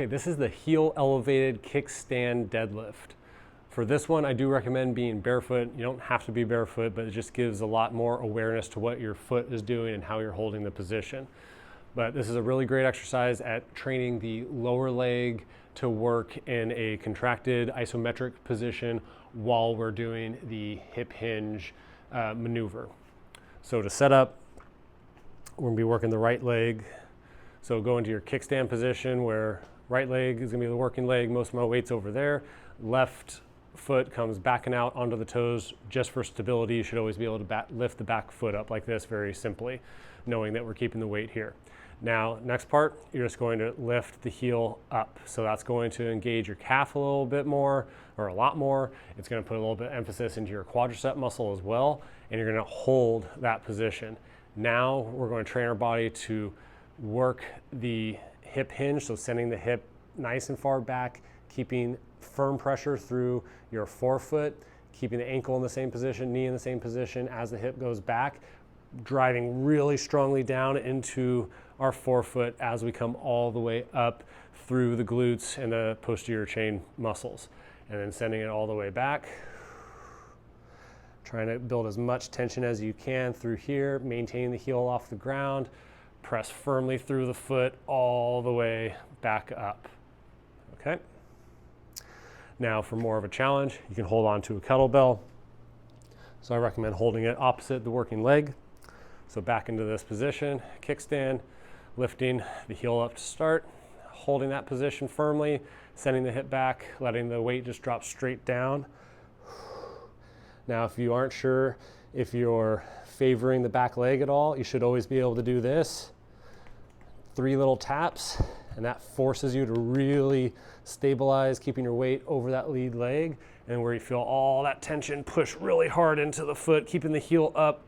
Okay, this is the heel elevated kickstand deadlift. For this one, I do recommend being barefoot. You don't have to be barefoot, but it just gives a lot more awareness to what your foot is doing and how you're holding the position. But this is a really great exercise at training the lower leg to work in a contracted isometric position while we're doing the hip hinge maneuver. So to set up, we're gonna be working the right leg. So go into your kickstand position where right leg is gonna be the working leg. Most of my weight's over there. Left foot comes backing out onto the toes just for stability. You should always be able to lift the back foot up like this very simply, knowing that we're keeping the weight here. Now, next part, you're just going to lift the heel up. So that's going to engage your calf a little bit more, or a lot more. It's going to put a little bit of emphasis into your quadricep muscle as well, and you're going to hold that position. Now we're going to train our body to work the hip hinge, so sending the hip nice and far back, keeping firm pressure through your forefoot, keeping the ankle in the same position, knee in the same position as the hip goes back, driving really strongly down into our forefoot as we come all the way up through the glutes and the posterior chain muscles, and then sending it all the way back. Trying to build as much tension as you can through here, maintaining the heel off the ground, press firmly through the foot all the way back up. Okay. Now for more of a challenge, you can hold on to a kettlebell. So I recommend holding it opposite the working leg. So back into this position, kickstand, lifting the heel up to start, holding that position firmly, sending the hip back, letting the weight just drop straight down. Now, if you aren't sure if you're favoring the back leg at all, you should always be able to do this. 3 little taps, and that forces you to really stabilize, keeping your weight over that lead leg, and where you feel all that tension push really hard into the foot, keeping the heel up.